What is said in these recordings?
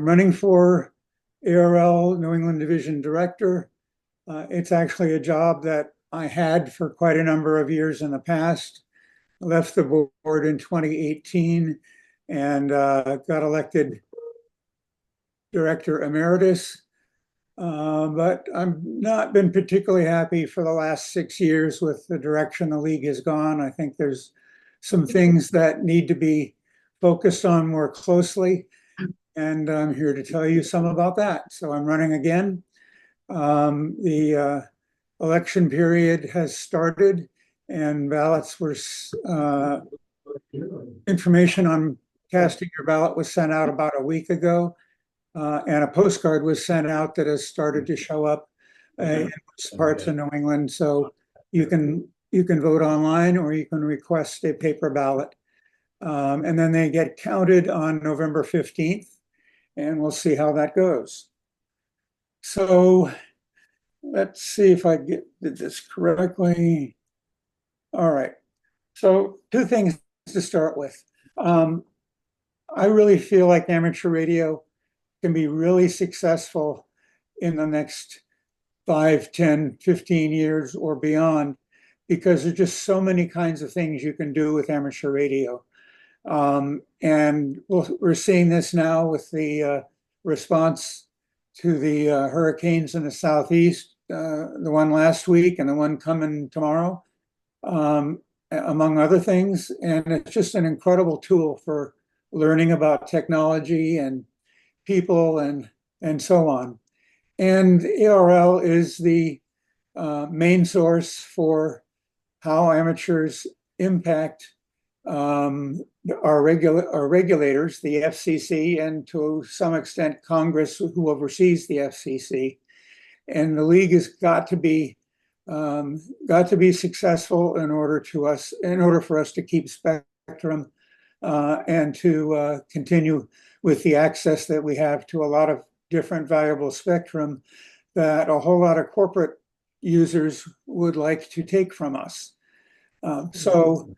I'm running for ARRL New England Division Director. It's actually a job that I had for quite a number of years in the past. I left the board in 2018 and got elected Director Emeritus. But I've not been particularly happy for the last 6 years with the direction the league has gone. I think there's some things that need to be focused on more closely, and I'm here to tell you some about that. So I'm running again. The election period has started, and ballots were information on casting your ballot was sent out about a week ago. And a postcard was sent out that has started to show up in most parts of New England. So you can vote online, or you can request a paper ballot. And then they get counted on November 15th, and we'll see how that goes. So let's see if I did this correctly. All right. So 2 things to start with. I really feel like amateur radio can be really successful in the next 5, 10, 15 years or beyond, because there's just so many kinds of things you can do with amateur radio. And we're seeing this now with the response to the hurricanes in the Southeast, the one last week and the one coming tomorrow, among other things. And it's just an incredible tool for learning about technology and people and so on. And ARRL is the main source for how amateurs impact our regulators, the FCC, and to some extent Congress, who oversees the FCC. And the league has got to be successful in order for us to keep spectrum and to continue with the access that we have to a lot of different valuable spectrum that a whole lot of corporate users would like to take from us. So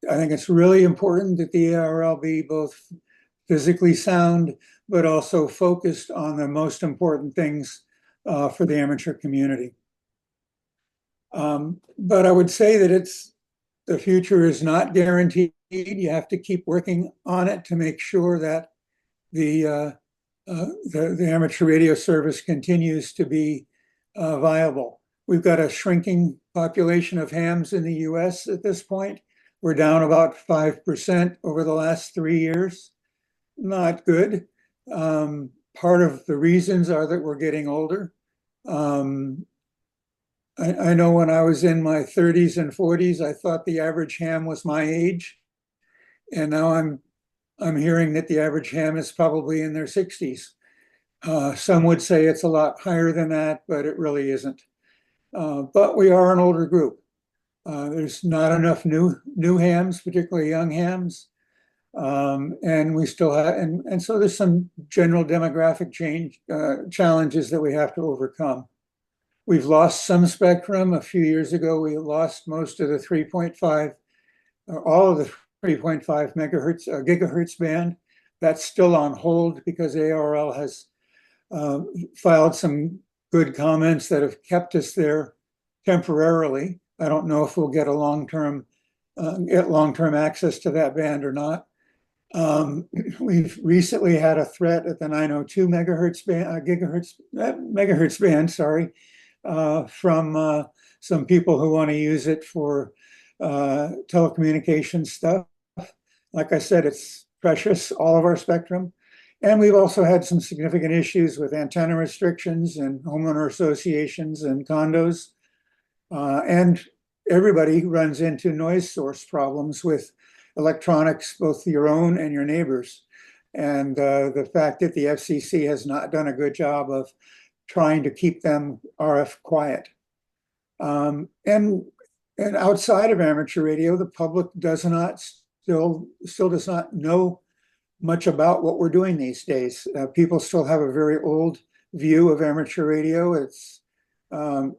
I think it's really important that the ARRL be both physically sound, but also focused on the most important things for the amateur community. But I would say that the future is not guaranteed. You have to keep working on it to make sure that the amateur radio service continues to be viable. We've got a shrinking population of hams in the US at this point. We're down about 5% over the last 3 years. Not good. Part of the reasons are that we're getting older. I know when I was in my 30s and 40s, I thought the average ham was my age. And now I'm hearing that the average ham is probably in their 60s. Some would say it's a lot higher than that, but it really isn't. But we are an older group. There's not enough new hams, particularly young hams. And we still have, and so there's some general demographic challenges that we have to overcome. We've lost some spectrum. A few years ago, we lost most of the 3.5, or all of the 3.5 gigahertz band. That's still on hold because ARRL has filed some good comments that have kept us there temporarily. I don't know if we'll get long-term access to that band or not. We've recently had a threat at the 902 megahertz band, from some people who want to use it for telecommunications stuff. Like I said, it's precious, all of our spectrum. And we've also had some significant issues with antenna restrictions and homeowner associations and condos. And everybody runs into noise source problems with electronics, both your own and your neighbors. And the fact that the FCC has not done a good job of trying to keep them RF quiet. And outside of amateur radio, the public still does not know much about what we're doing these days. People still have a very old view of amateur radio. It's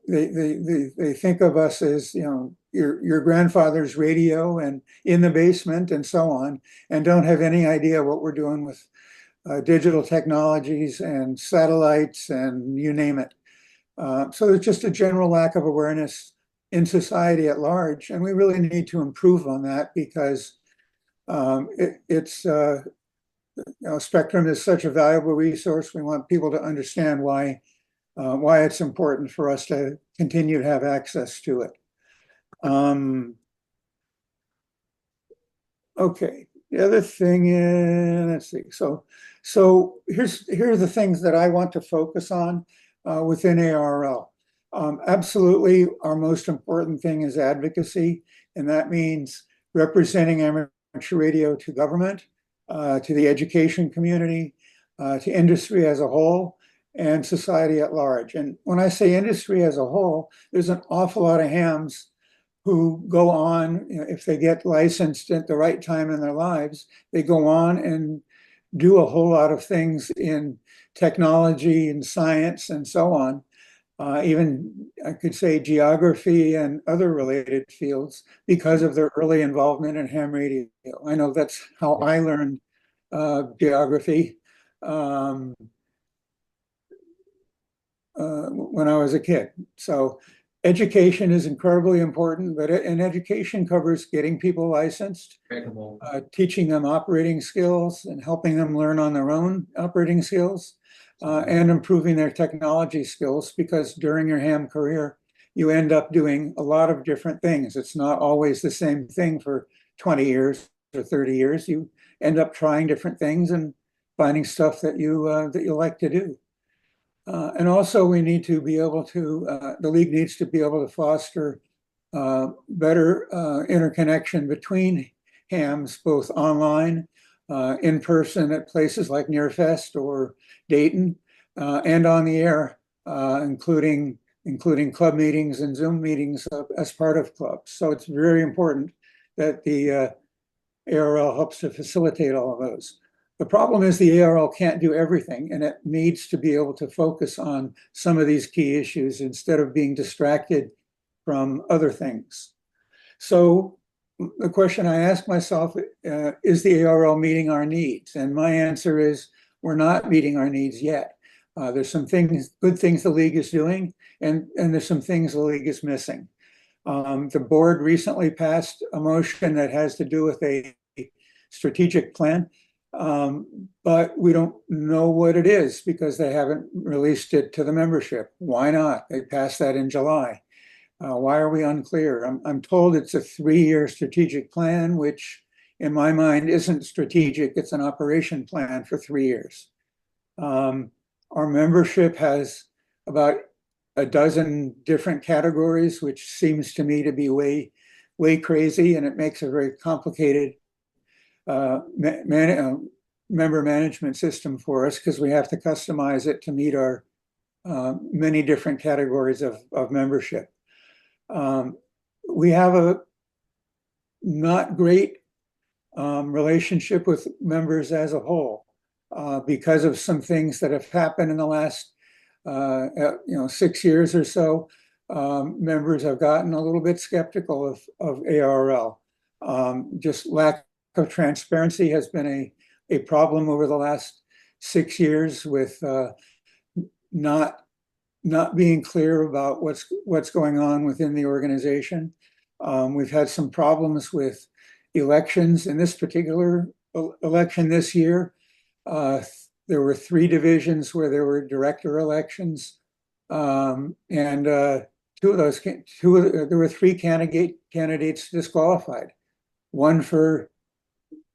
they think of us as, you know, your grandfather's radio and in the basement and so on, and don't have any idea what we're doing with digital technologies and satellites and you name it. So there's just a general lack of awareness in society at large, and we really need to improve on that because spectrum is such a valuable resource. We want people to understand why it's important for us to continue to have access to it. Okay, the other thing is, let's see. So here are the things that I want to focus on within ARRL. Absolutely, our most important thing is advocacy, and that means representing amateur radio to government, to the education community, to industry as a whole, and society at large. And when I say industry as a whole, there's an awful lot of hams who go on, if they get licensed at the right time in their lives, they go on and do a whole lot of things in technology and science and so on. Even I could say geography and other related fields because of their early involvement in ham radio. I know that's how I learned geography when I was a kid. So education is incredibly important, and education covers getting people licensed, teaching them operating skills and helping them learn on their own operating skills, and improving their technology skills, because during your ham career, you end up doing a lot of different things. It's not always the same thing for 20 years or 30 years. You end up trying different things and finding stuff that you like to do. And also we need to be able to, the league needs to be able to foster better interconnection between hams, both online, in person at places like Nearfest or Dayton, and on the air, including club meetings and Zoom meetings as part of clubs. So it's very important that the ARRL helps to facilitate all of those. The problem is the ARRL can't do everything, and it needs to be able to focus on some of these key issues instead of being distracted from other things. So the question I ask myself, is the ARRL meeting our needs? And my answer is, we're not meeting our needs yet. There's some good things the league is doing, and there's some things the league is missing. The board recently passed a motion that has to do with a strategic plan. But we don't know what it is because they haven't released it to the membership. Why not? They passed that in July. Why are we unclear? I'm told it's a 3-year strategic plan, which in my mind isn't strategic. It's an operation plan for 3 years. Our membership has about a dozen different categories, which seems to me to be way crazy, and it makes a very complicated member management system for us, because we have to customize it to meet our many different categories of membership. We have a not great relationship with members as a whole because of some things that have happened in the last 6 years or so. Members have gotten a little bit skeptical of ARRL. Just lack of transparency has been a problem over the last 6 years, with not being clear about what's going on within the organization. We've had some problems with elections. In this particular election this year, there were 3 divisions where there were director elections, and there were 3 candidates disqualified. One for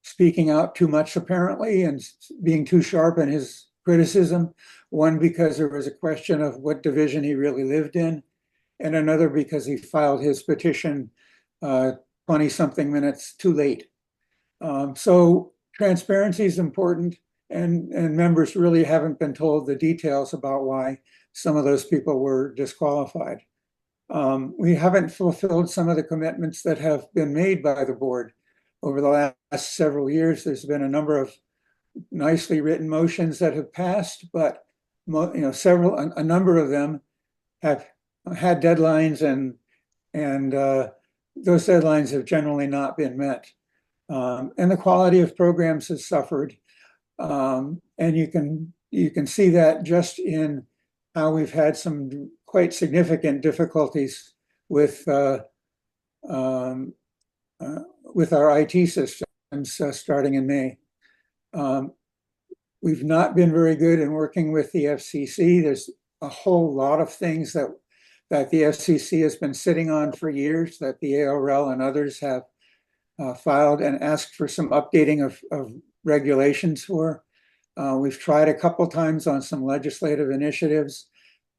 speaking out too much, apparently, and being too sharp in his criticism. One because there was a question of what division he really lived in, and another because he filed his petition 20-something minutes too late. So transparency is important, and members really haven't been told the details about why some of those people were disqualified. We haven't fulfilled some of the commitments that have been made by the board. Over the last several years, there's been a number of nicely written motions that have passed, but a number of them have had deadlines, and those deadlines have generally not been met. And the quality of programs has suffered. And you can see that just in how we've had some quite significant difficulties with um, with our IT systems starting in May. We've not been very good in working with the FCC. There's a whole lot of things that the FCC has been sitting on for years that the ARRL and others have filed and asked for some updating of regulations for. We've tried a couple times on some legislative initiatives,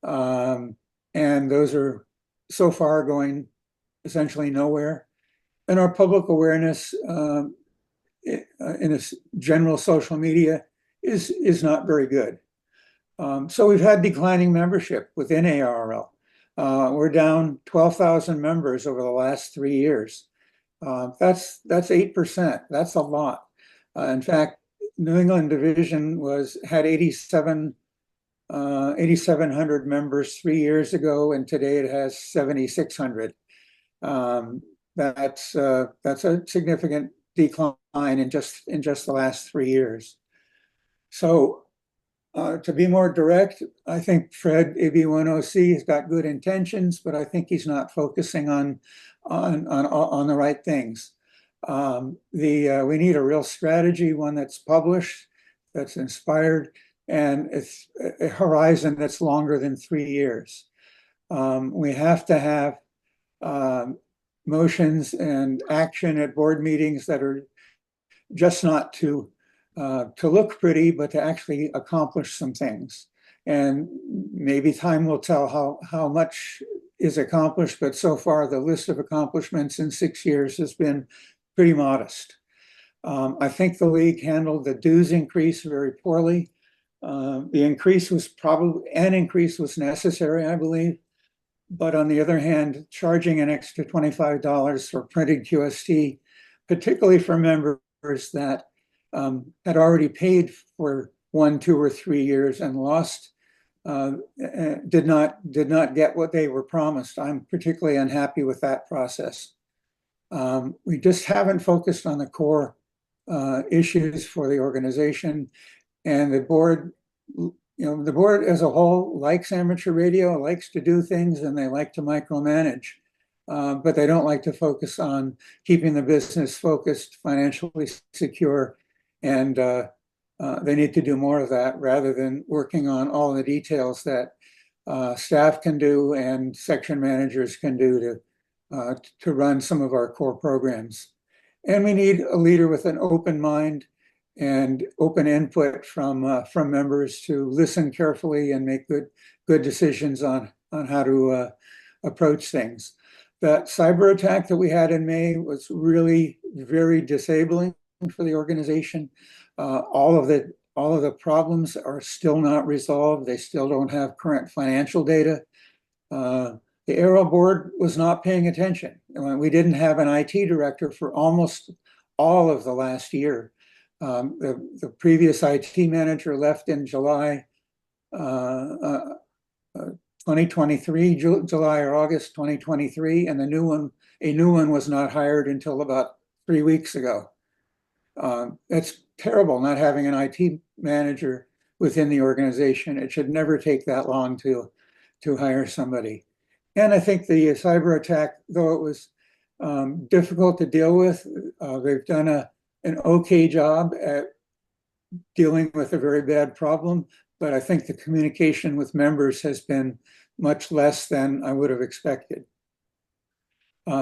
and those are so far going essentially nowhere. And our public awareness in a general social media is not very good. So we've had declining membership within ARRL. We're down 12,000 members over the last 3 years. That's 8%. That's a lot. In fact, New England Division had 8,700 members 3 years ago, and today it has 7,600. That's a significant decline in just the last 3 years. So to be more direct, I think Fred AB10C has got good intentions, but I think he's not focusing on the right things. We need a real strategy, one that's published, that's inspired, and it's a horizon that's longer than 3 years. We have to have motions and action at board meetings that are just not to look pretty, but to actually accomplish some things. And maybe time will tell how much is accomplished, but so far the list of accomplishments in 6 years has been pretty modest. I think the league handled the dues increase very poorly. The increase was necessary, I believe. But on the other hand, charging an extra $25 for printed QST, particularly for members that had already paid for 1, 2, or 3 years and lost, did not get what they were promised. I'm particularly unhappy with that process. We just haven't focused on the core issues for the organization, and the board. The board as a whole likes amateur radio, likes to do things, and they like to micromanage, but they don't like to focus on keeping the business focused, financially secure, and they need to do more of that rather than working on all the details that staff can do and section managers can do to run some of our core programs. And we need a leader with an open mind and open input from members to listen carefully and make good decisions on how to approach things. That cyber attack that we had in May was really very disabling for the organization. All of the problems are still not resolved. They still don't have current financial data. The ARRL board was not paying attention. We didn't have an IT director for almost all of the last year. The previous IT manager left in July 2023, July or August 2023, and a new one was not hired until about 3 weeks ago. It's terrible not having an IT manager within the organization. It should never take that long to hire somebody. And I think the cyber attack, though it was difficult to deal with, they've done an okay job at dealing with a very bad problem, but I think the communication with members has been much less than I would have expected.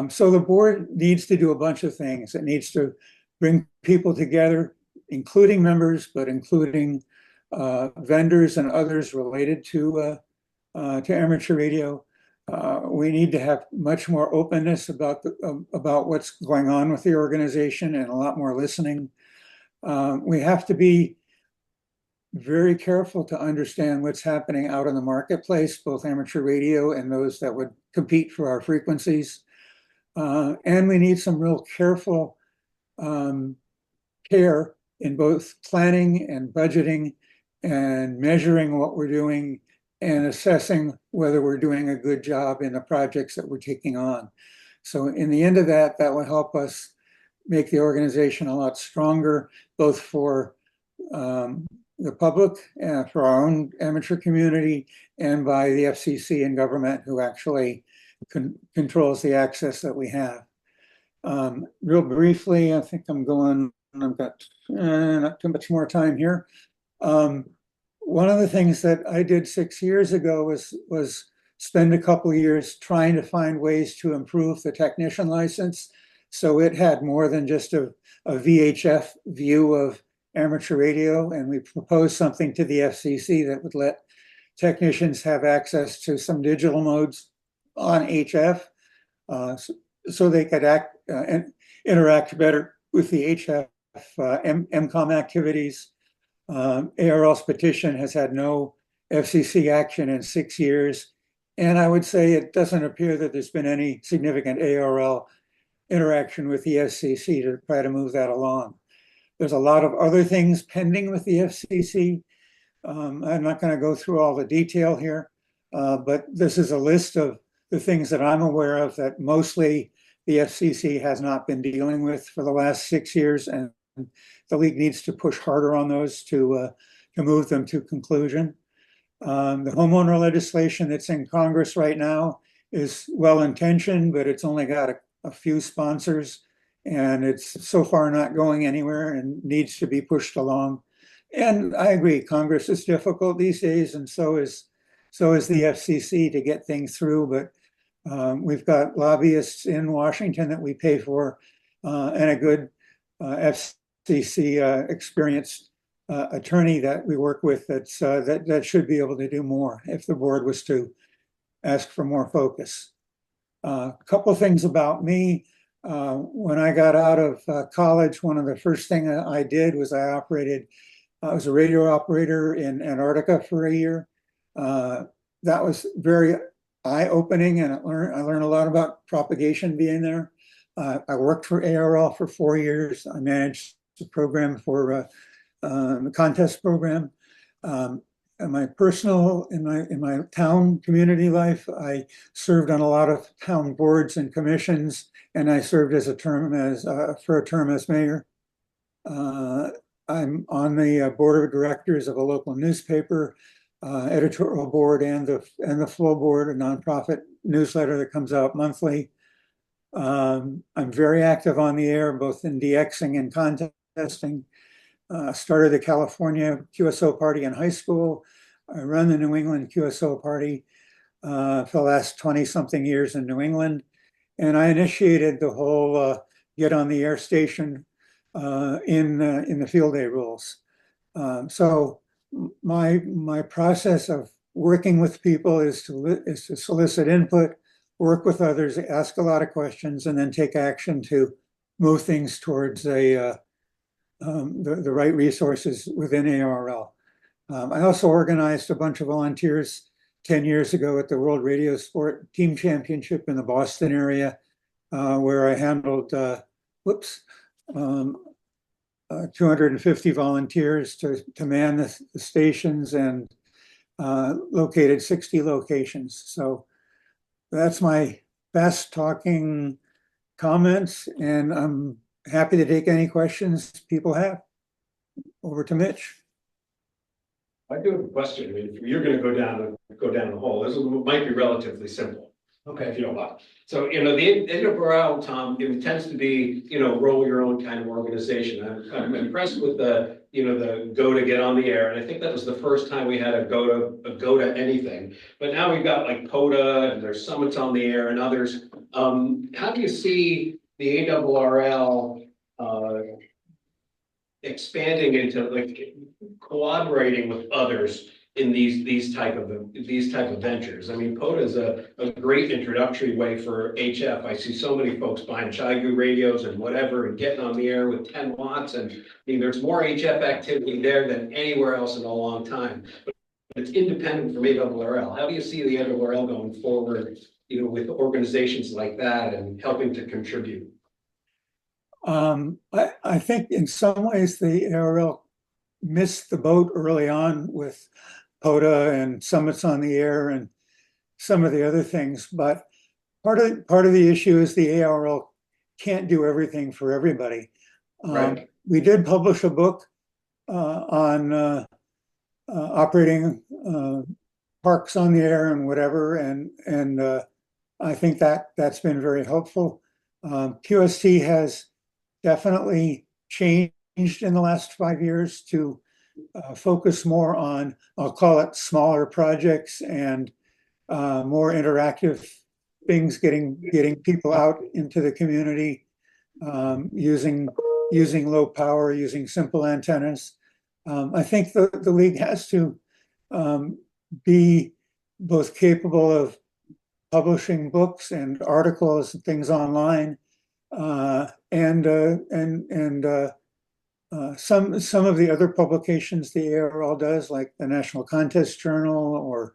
So the board needs to do a bunch of things. It needs to bring people together, including members, but including vendors and others related to amateur radio. We need to have much more openness about what's going on with the organization and a lot more listening. We have to be very careful to understand what's happening out in the marketplace, both amateur radio and those that would compete for our frequencies. And we need some real careful care in both planning and budgeting and measuring what we're doing and assessing whether we're doing a good job in the projects that we're taking on. So in the end of that will help us make the organization a lot stronger, both for the public, for our own amateur community, and by the FCC and government, who actually controls the access that we have. Real briefly, I think I've got not too much more time here. One of the things that I did 6 years ago was spend a couple of years trying to find ways to improve the technician license, so it had more than just a VHF view of amateur radio, and we proposed something to the FCC that would let technicians have access to some digital modes on HF, so they could and interact better with the HF MCOM activities. ARRL's petition has had no FCC action in 6 years, and I would say it doesn't appear that there's been any significant ARRL interaction with the FCC to try to move that along. There's a lot of other things pending with the FCC. I'm not going to go through all the detail here, but this is a list of the things that I'm aware of that mostly the FCC has not been dealing with for the last 6 years, and the league needs to push harder on those to move them to conclusion. The homeowner legislation that's in Congress right now is well-intentioned, but it's only got a few sponsors, and it's so far not going anywhere and needs to be pushed along. And I agree, Congress is difficult these days, and so is the FCC to get things through. But we've got lobbyists in Washington that we pay for, and a good FCC experienced attorney that we work with that should be able to do more if the board was to ask for more focus. A couple of things about me. When I got out of college, one of the first things I did was I was a radio operator in Antarctica for a year. That was very eye-opening, and I learned a lot about propagation being there. I worked for ARRL for 4 years. I managed the program for the contest program. In my personal, in my town community life, I served on a lot of town boards and commissions, and I served as for a term as mayor. I'm on the board of directors of a local newspaper, editorial board, and the Flow Board, a nonprofit newsletter that comes out monthly. I'm very active on the air, both in DXing and contesting. Started the California QSO party in high school. I run the New England QSO party for the last 20-something years in New England. And I initiated the whole get on the air station in the field day rules. So my process of working with people is to solicit input, work with others, ask a lot of questions, and then take action to move things towards the right resources within ARRL. I also organized a bunch of volunteers 10 years ago at the World Radio Sport Team Championship in the Boston area, where I handled 250 volunteers to man the stations, and located 60 locations. So that's my fast talking comments, and I'm happy to take any questions people have. Over to Mitch. I do have a question. I mean, if you're going to go down the hole, this might be relatively simple. Okay, if you don't mind. So, the ARRL, Tom, it tends to be, roll your own kind of organization. I'm impressed with the go to get on the air. And I think that was the first time we had a go to anything. But now we've got like POTA, and there's summits on the air and others. How do you see the ARRL expanding into collaborating with others in these type of ventures? I mean, POTA is a great introductory way for HF. I see so many folks buying Chigu radios and whatever and getting on the air with 10 watts. And I mean, there's more HF activity there than anywhere else in a long time. But it's independent from ARRL. How do you see the ARRL going forward, with organizations like that and helping to contribute? I think in some ways the ARRL missed the boat early on with POTA and summits on the air and some of the other things. But part of the issue is the ARRL can't do everything for everybody. Right. We did publish a book on operating parks on the air and whatever, and I think that's been very helpful. QST has definitely changed in the last 5 years to focus more on, I'll call it, smaller projects and more interactive things, getting people out into the community, using low power, using simple antennas. I think the league has to be both capable of publishing books and articles and things online, and some of the other publications the ARRL does, like the National Contest Journal or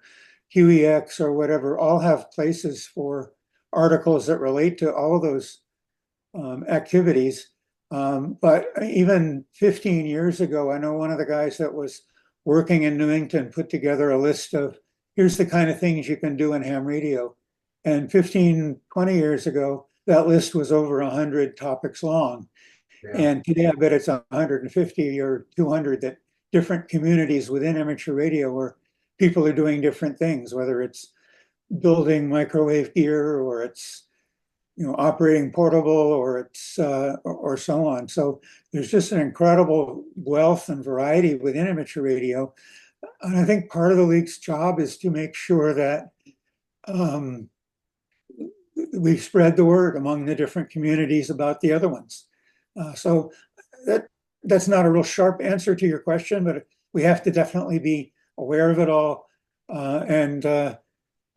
QEX or whatever, all have places for articles that relate to all of those activities. But even 15 years ago, I know one of the guys that was working in Newington put together a list of, here's the kind of things you can do in ham radio. And 15, 20 years ago, that list was over 100 topics long. Yeah. And today I bet it's 150 or 200 that different communities within amateur radio where people are doing different things, whether it's building microwave gear or it's operating portable or it's or so on. So there's just an incredible wealth and variety within amateur radio. And I think part of the league's job is to make sure that we spread the word among the different communities about the other ones. So that's not a real sharp answer to your question, but we have to definitely be aware of it all. And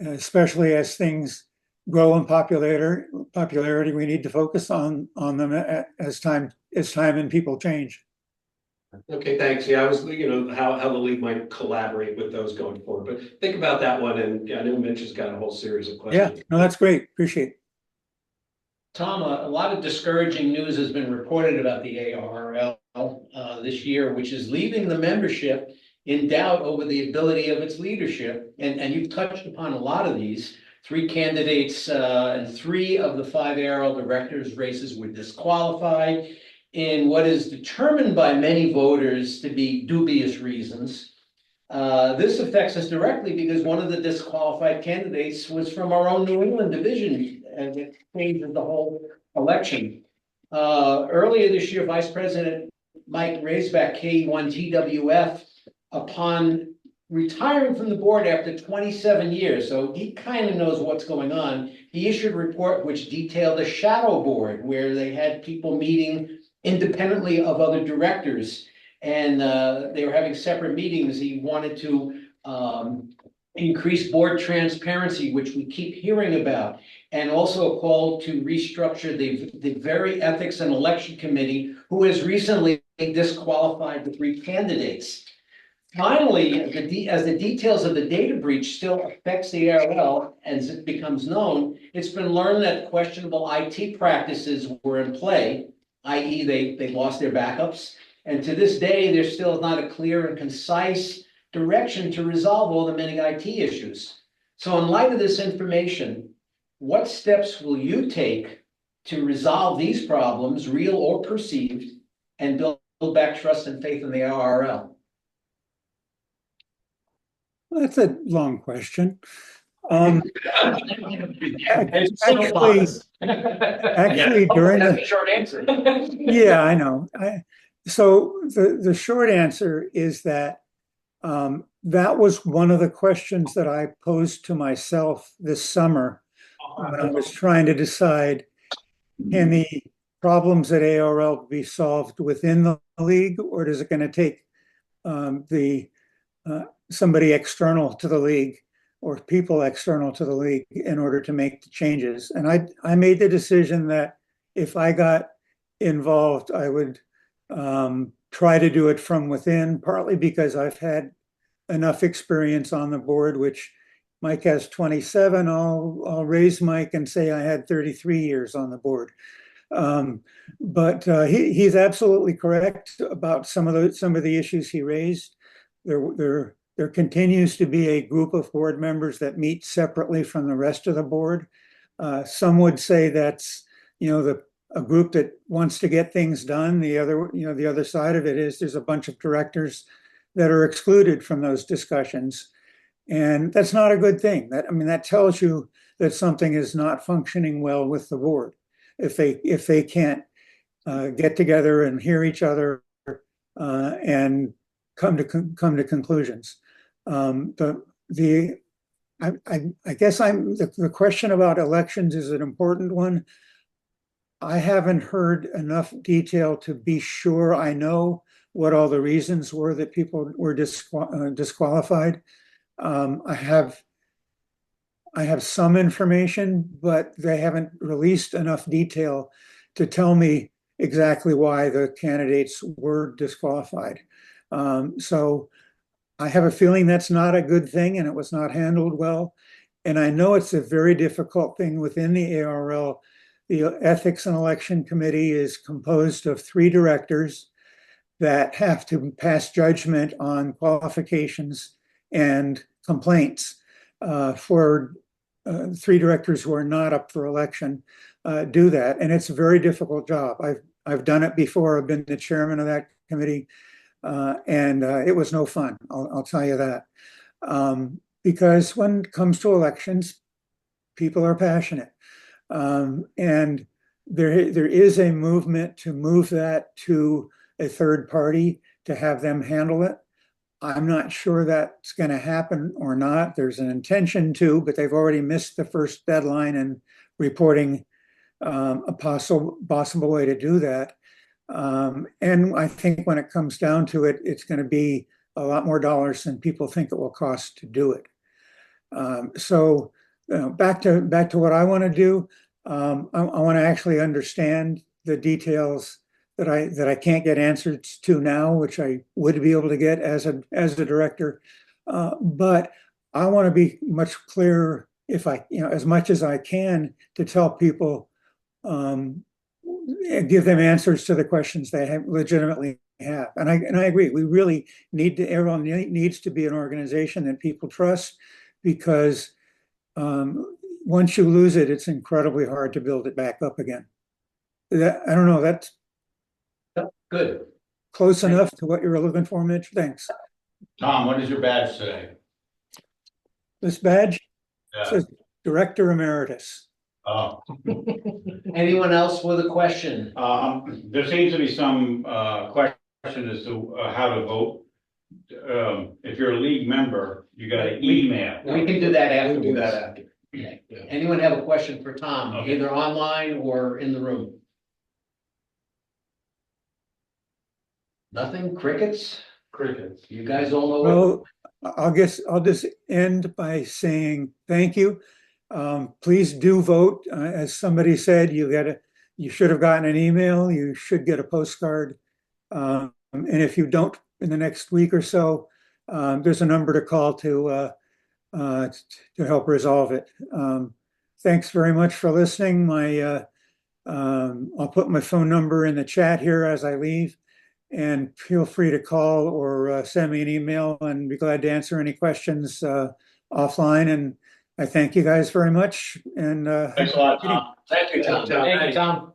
especially as things grow in popularity, we need to focus on them as time and people change. Okay, thanks. Yeah, I was, how the league might collaborate with those going forward. But think about that one, and I know Mitch has got a whole series of questions. Yeah, no, that's great. Appreciate it. Tom, a lot of discouraging news has been reported about the ARRL this year, which is leaving the membership in doubt over the ability of its leadership. And you've touched upon a lot of these. 3 candidates and 3 of the 5 ARRL directors' races were disqualified in what is determined by many voters to be dubious reasons. This affects us directly because one of the disqualified candidates was from our own New England division, and it changes the whole election. Earlier this year, Vice President Mike Raisback, K1TWF, upon retiring from the board after 27 years, so he kind of knows what's going on. He issued a report which detailed a shadow board where they had people meeting independently of other directors, and they were having separate meetings. He wanted to increase board transparency, which we keep hearing about, and also a call to restructure the very ethics and election committee, who has recently disqualified the 3 candidates. Finally, as the details of the data breach still affects the ARRL as it becomes known, it's been learned that questionable IT practices were in play, i.e. they lost their backups. And to this day, there still is not a clear and concise direction to resolve all the many IT issues. So in light of this information, what steps will you take to resolve these problems, real or perceived, and build back trust and faith in the ARRL? Well, that's a long question. Actually, during the short answer. Yeah, I know. So the short answer is that that was one of the questions that I posed to myself this summer when I was trying to decide, can the problems at ARRL be solved within the league, or is it going to take somebody external to the league or people external to the league in order to make the changes? And I made the decision that if I got involved, I would try to do it from within, partly because I've had enough experience on the board, which Mike has 27. I'll raise Mike and say I had 33 years on the board. But he's absolutely correct about some of the issues he raised. There continues to be a group of board members that meet separately from the rest of the board. Some would say that's, the a group that wants to get things done. The other side of it is there's a bunch of directors that are excluded from those discussions. And that's not a good thing. That tells you that something is not functioning well with the board. If they can't get together and hear each other and come to conclusions. I guess the question about elections is an important one. I haven't heard enough detail to be sure I know what all the reasons were that people were disqualified. I have some information, but they haven't released enough detail to tell me exactly why the candidates were disqualified. So I have a feeling that's not a good thing and it was not handled well. And I know it's a very difficult thing within the ARRL. The Ethics and Election Committee is composed of 3 directors that have to pass judgment on qualifications and complaints for 3 directors who are not up for election do that. And it's a very difficult job. I've done it before. I've been the chairman of that committee and it was no fun. I'll tell you that. Because when it comes to elections, people are passionate. And there is a movement to move that to a third party to have them handle it. I'm not sure that's going to happen or not. There's an intention to, but they've already missed the first deadline in reporting a possible way to do that. And I think when it comes down to it, it's going to be a lot more dollars than people think it will cost to do it. So back to what I want to do. I want to actually understand the details that I can't get answers to now, which I would be able to get as a director. But I want to be much clearer if as much as I can to tell people, give them answers to the questions they legitimately have. And I agree. We really everyone needs to be an organization that people trust, because once you lose it, it's incredibly hard to build it back up again. I don't know. That's good. Close enough to what you were looking for, Mitch? Thanks. Tom, what does your badge say? This badge Yeah. says Director Emeritus. Oh, Anyone else with a question? there seems to be some question as to how to vote. If you're a league member, you got to email. We can do that We'll afterwards. do that after. Okay. Anyone have a question for Tom, Okay. either online or in the room? Nothing? Crickets? Crickets. You guys all know Well, I'll just end by saying thank you. Please do vote. As somebody said, you should have gotten an email. You should get a postcard. And if you don't in the next week or so, there's a number to call to help resolve it. Thanks very much for listening. I'll put my phone number in the chat here as I leave, and feel free to call or send me an email, and be glad to answer any questions offline. And I thank you guys very much. And Thanks a lot, Tom. Thank you, Tom. Thank you, Tom.